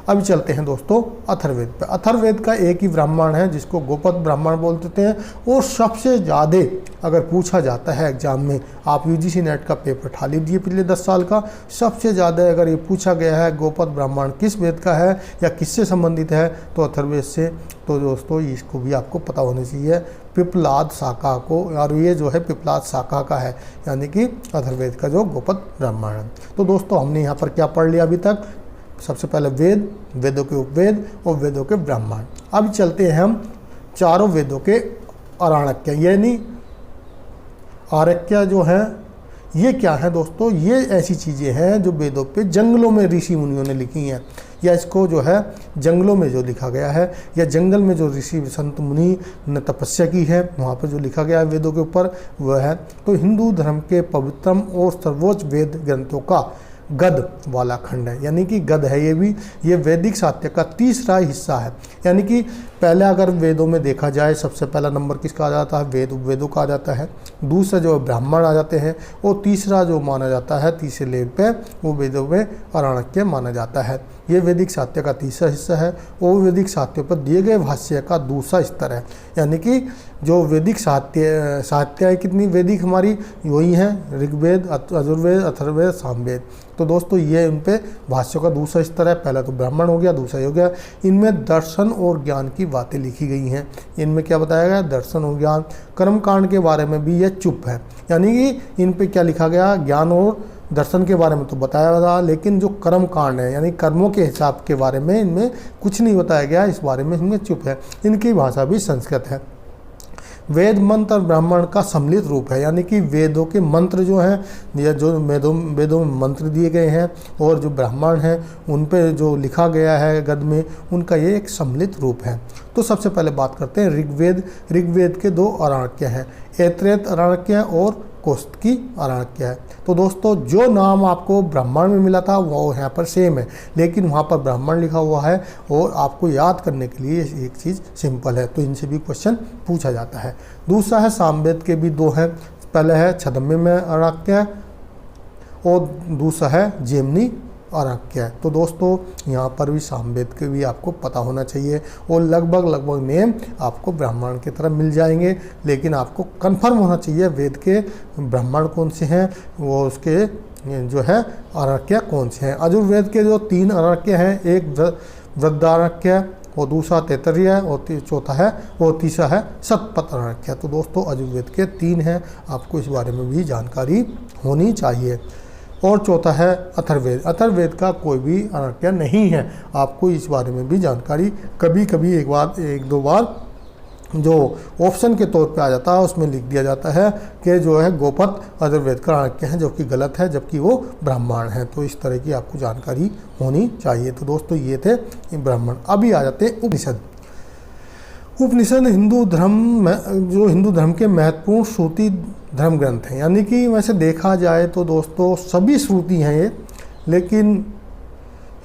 अभी चलते हैं दोस्तों अथर्ववेद पे। अथर्ववेद का एक ही ब्राह्मण है जिसको गोपद ब्राह्मण बोल देते हैं, और सबसे ज़्यादा अगर पूछा जाता है एग्जाम में, आप यूजीसी नेट का पेपर उठा लीजिए पिछले 10 साल का, सबसे ज़्यादा अगर ये पूछा गया है गोपद ब्राह्मण किस वेद का है या किससे संबंधित है तो अथर्ववेद से। तो दोस्तों इसको भी आपको पता होना चाहिए, पिप्पलाद शाखा को, और ये जो है पिप्पलाद शाखा का है, यानी कि अथर्ववेद का जो गोपद ब्राह्मण है। तो दोस्तों हमने यहाँ पर क्या पढ़ लिया अभी तक? सबसे पहले वेद, वेदों के उपवेद और वेदों के ब्राह्मण। अब चलते हैं हम चारों वेदों के आरण्यक, यानी आरण्यक जो है ये क्या है दोस्तों? ये ऐसी चीज़ें हैं जो वेदों पे जंगलों में ऋषि मुनियों ने लिखी हैं, या इसको जो है जंगलों में जो लिखा गया है, या जंगल में जो ऋषि संत मुनि ने तपस्या की है वहाँ पर जो लिखा गया है वेदों के ऊपर वह है। तो हिंदू धर्म के पवित्रम और सर्वोच्च वेद ग्रंथों का गद वाला खंड है, यानी कि गद है ये वैदिक साहित्य का तीसरा हिस्सा है। यानी कि पहले अगर वेदों में देखा जाए सबसे पहला नंबर किसका आ जाता है? वेद, उपवेदों का आ जाता है। दूसरा जो ब्राह्मण आ जाते हैं, और तीसरा जो माना जाता है तीसरे लेवल पे वो वेदों में आरण्यक माना जाता है। ये वैदिक साहित्य का तीसरा हिस्सा है, और वैदिक साहित्य पर दिए गए भाष्य का दूसरा स्तर है। यानी कि जो वैदिक साहित्य है कितनी वैदिक हमारी वही है, ऋग्वेद, यजुर्वेद, अथर्ववेद, सामवेद। तो दोस्तों ये उन पे भाष्यों का दूसरा स्तर है। पहला तो ब्राह्मण हो गया, दूसरा हो गया इनमें दर्शन और ज्ञान की बातें लिखी गई हैं। इनमें क्या बताया गया? दर्शन और ज्ञान। कर्मकांड के बारे में भी ये चुप है, यानी कि इन पे क्या लिखा गया? ज्ञान और दर्शन के बारे में तो बताया था, लेकिन जो कर्म कांड है यानी कर्मों के हिसाब के बारे में इनमें कुछ नहीं बताया गया, इस बारे में इनमें चुप है। इनकी भाषा भी संस्कृत है। वेद मंत्र और ब्राह्मण का सम्मिलित रूप है, यानी कि वेदों के मंत्र जो हैं या जो वेदों में मंत्र दिए गए हैं और जो ब्राह्मण हैं उन पे जो लिखा गया है गद में, उनका ये एक सम्मिलित रूप है। तो सबसे पहले बात करते हैं ऋग्वेद। ऋग्वेद के 2 आरण्यक हैं, ऐतरेय आरण्यक और कौशिकी आरण्यक है। तो दोस्तों जो नाम आपको ब्राह्मण में मिला था वो यहाँ पर सेम है, लेकिन वहाँ पर ब्राह्मण लिखा हुआ है, और आपको याद करने के लिए एक चीज़ सिंपल है, तो इनसे भी क्वेश्चन पूछा जाता है। दूसरा है सामवेद के भी 2 हैं, पहले है छद्म में आरण्यक और दूसरा है जेमनी आरण्यक है। तो दोस्तों यहाँ पर भी सामवेद के भी आपको पता होना चाहिए, और लगभग नेम आपको ब्राह्मण की तरह मिल जाएंगे, लेकिन आपको कंफर्म होना चाहिए वेद के ब्राह्मण कौन से हैं, वो उसके जो है आरण्यक कौन से हैं। यजुर्वेद के जो 3 आरण्यक हैं, एक वृद्धारण्यक और दूसरा तैत्तरीय और चौथा है और तीसरा है शतपथ आरण्यक। तो दोस्तों यजुर्वेद के 3 हैं, आपको इस बारे में भी जानकारी होनी चाहिए। और चौथा है अथर्ववेद। अथर्ववेद का कोई भी आरण्यक नहीं है, आपको इस बारे में भी जानकारी कभी कभी एक दो बार जो ऑप्शन के तौर पे आ जाता है उसमें लिख दिया जाता है कि जो है गोपद अथर्ववेद का आरण्यक है, जो कि गलत है, जबकि वो ब्राह्मण है। तो इस तरह की आपको जानकारी होनी चाहिए। तो दोस्तों ये थे ब्राह्मण। अभी आ जाते हैं उपनिषद। उपनिषद हिंदू धर्म के महत्वपूर्ण श्रुति धर्म ग्रंथ हैं, यानी कि वैसे देखा जाए तो दोस्तों सभी श्रुति हैं ये, लेकिन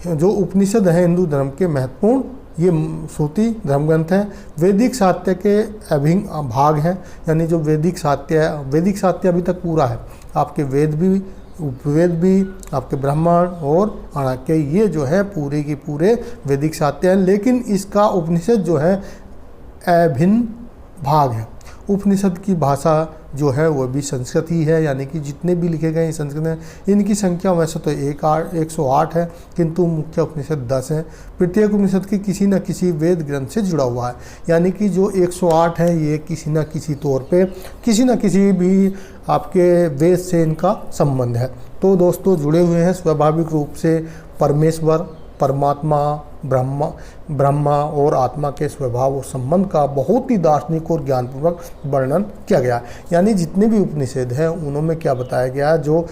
जो उपनिषद है हिंदू धर्म के महत्वपूर्ण ये श्रुति धर्म ग्रंथ हैं। वैदिक साहित्य के अभिन्न भाग हैं, यानी जो वैदिक साहित्य अभी तक पूरा है, आपके वेद भी, उपवेद भी, आपके ब्राह्मण और आरण्यक, ये जो है पूरे के पूरे वैदिक साहित्य हैं। लेकिन इसका उपनिषद जो है अभिन्न भाग है। उपनिषद की भाषा जो है वो भी संस्कृत ही है, यानी कि जितने भी लिखे गए हैं संस्कृत हैं। इनकी संख्या वैसे तो 108 है, किंतु मुख्य उपनिषद 10 हैं। प्रत्येक उपनिषद की किसी न किसी वेद ग्रंथ से जुड़ा हुआ है, यानी कि जो 108 है ये किसी न किसी तौर पे किसी न किसी भी आपके वेद से इनका संबंध है। तो दोस्तों जुड़े हुए हैं स्वाभाविक रूप से परमेश्वर, परमात्मा, ब्रह्मा और आत्मा के स्वभाव और संबंध का बहुत ही दार्शनिक और ज्ञानपूर्वक वर्णन किया गया। यानी जितने भी उपनिषद हैं उनमें क्या बताया गया, जो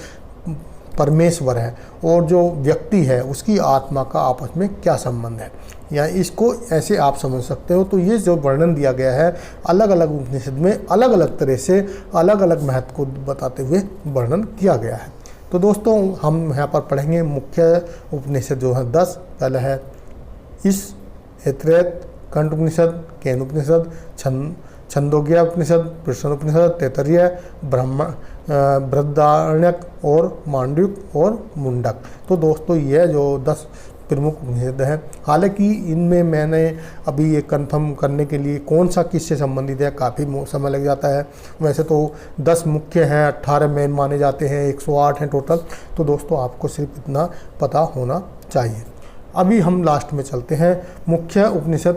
परमेश्वर है और जो व्यक्ति है उसकी आत्मा का आपस में क्या संबंध है, या इसको ऐसे आप समझ सकते हो। तो ये जो वर्णन दिया गया है अलग अलग उपनिषद में अलग अलग तरह से अलग अलग महत्व को बताते हुए वर्णन किया गया है। तो दोस्तों हम यहाँ पर पढ़ेंगे मुख्य उपनिषद जो है 10। पहला है इस, ऐतरेय, कंठ उपनिषद, केन उपनिषद, छंदोग्य उपनिषद, प्रश्न उपनिषद, तैत्तरीय, बृहदारण्यक और मांडव्य और मुंडक। तो दोस्तों ये जो 10 प्रमुख उपनिषद हैं, हालांकि इनमें मैंने अभी ये कंफर्म करने के लिए कौन सा किससे संबंधित है काफ़ी समय लग जाता है। वैसे तो 10 मुख्य हैं, 18 मेन माने जाते हैं, 108 हैं टोटल। तो दोस्तों आपको सिर्फ इतना पता होना चाहिए। अभी हम लास्ट में चलते हैं। मुख्य उपनिषद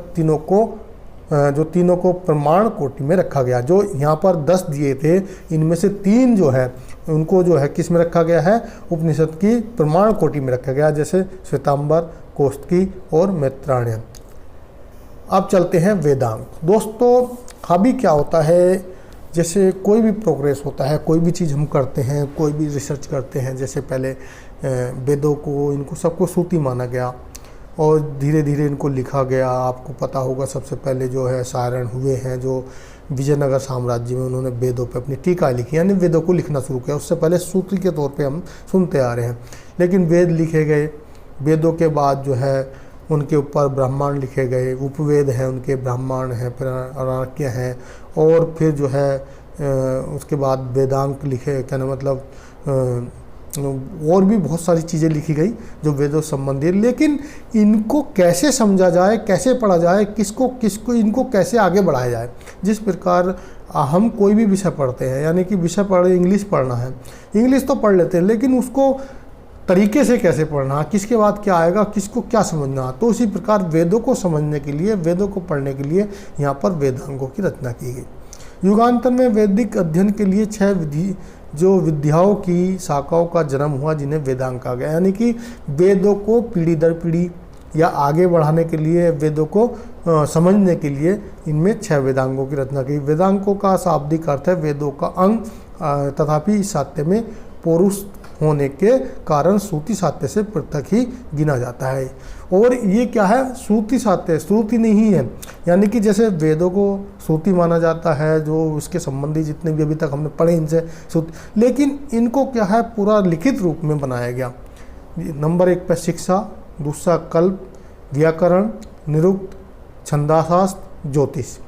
तीनों को प्रमाण कोटि में रखा गया। जो यहाँ पर 10 दिए थे इनमें से 3 जो है उनको जो है किस में रखा गया है, उपनिषद की प्रमाण कोटि में रखा गया, जैसे श्वेतांबर, कौस्तुकी और मैत्रायण। अब चलते हैं वेदांग। दोस्तों अभी क्या होता है, जैसे कोई भी प्रोग्रेस होता है, कोई भी चीज़ हम करते हैं, कोई भी रिसर्च करते हैं, जैसे पहले वेदों को इनको सबको श्रुति माना गया और धीरे धीरे इनको लिखा गया। आपको पता होगा सबसे पहले जो है सारण हुए हैं जो विजयनगर साम्राज्य में, उन्होंने वेदों पे अपनी टीका लिखी, यानी वेदों को लिखना शुरू किया। उससे पहले सूत्री के तौर पे हम सुनते आ रहे हैं, लेकिन वेद लिखे गए। वेदों के बाद जो है उनके ऊपर ब्राह्मण लिखे गए, उपवेद हैं उनके, ब्राह्मण हैं, फिर अराक्य हैं, और फिर जो है उसके बाद वेदांग लिखे, कहने मतलब और भी बहुत सारी चीज़ें लिखी गई जो वेदों से संबंधित। लेकिन इनको कैसे समझा जाए, कैसे पढ़ा जाए, किसको इनको कैसे आगे बढ़ाया जाए। जिस प्रकार हम कोई भी विषय पढ़ते हैं, यानी कि विषय पढ़े, इंग्लिश पढ़ना है, इंग्लिश तो पढ़ लेते हैं, लेकिन उसको तरीके से कैसे पढ़ना, किसके बाद क्या आएगा, किसको क्या समझना। तो उसी प्रकार वेदों को समझने के लिए, वेदों को पढ़ने के लिए यहाँ पर वेदांगों की रचना की गई। युगांतर में वैदिक अध्ययन के लिए 6 विद्याओं की शाखाओं का जन्म हुआ, जिन्हें वेदांग कहा गया। यानी कि वेदों को पीढ़ी दर पीढ़ी या आगे बढ़ाने के लिए, वेदों को समझने के लिए इनमें 6 वेदांगों की रचना की। वेदांगों का शाब्दिक अर्थ है वेदों का अंग, तथापि इस साहित्य में पौरुष होने के कारण श्रुति साहित्य से पृथक ही गिना जाता है। और ये क्या है, श्रुति साहित्य, श्रुति नहीं है। यानी कि जैसे वेदों को श्रुति माना जाता है, जो इसके संबंधी जितने भी अभी तक हमने पढ़े इनसे श्रुति, लेकिन इनको क्या है पूरा लिखित रूप में बनाया गया। नंबर 1 पर शिक्षा, दूसरा कल्प, व्याकरण, निरुक्त, छंदाशास्त्र, ज्योतिष।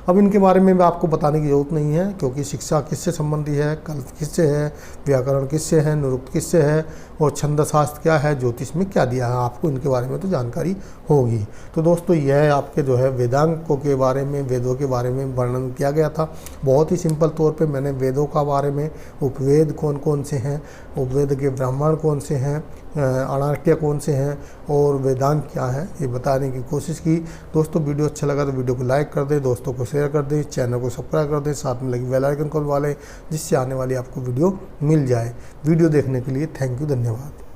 अब इनके बारे में आपको बताने की ज़रूरत नहीं है, क्योंकि शिक्षा किससे संबंधी है, कल्प किससे है, व्याकरण किससे है, निरुक्त किससे है, और छंदशास्त्र क्या है, ज्योतिष में क्या दिया है, आपको इनके बारे में तो जानकारी होगी। तो दोस्तों यह आपके जो है वेदांगों के बारे में, वेदों के बारे में वर्णन किया गया था। बहुत ही सिंपल तौर पे मैंने वेदों का बारे में, उपवेद कौन कौन से हैं, उपवेद के ब्राह्मण कौन से हैं, अनार्क्य कौन से हैं और वेदांग क्या है, ये बताने की कोशिश की। दोस्तों वीडियो अच्छा लगा तो वीडियो को लाइक कर दें, दोस्तों को शेयर कर दें, चैनल को सब्सक्राइब कर दें, साथ में लगी बेल आइकन को दबा लें, जिससे आने वाली आपको वीडियो मिल जाए। वीडियो देखने के लिए थैंक यू, धन्यवाद।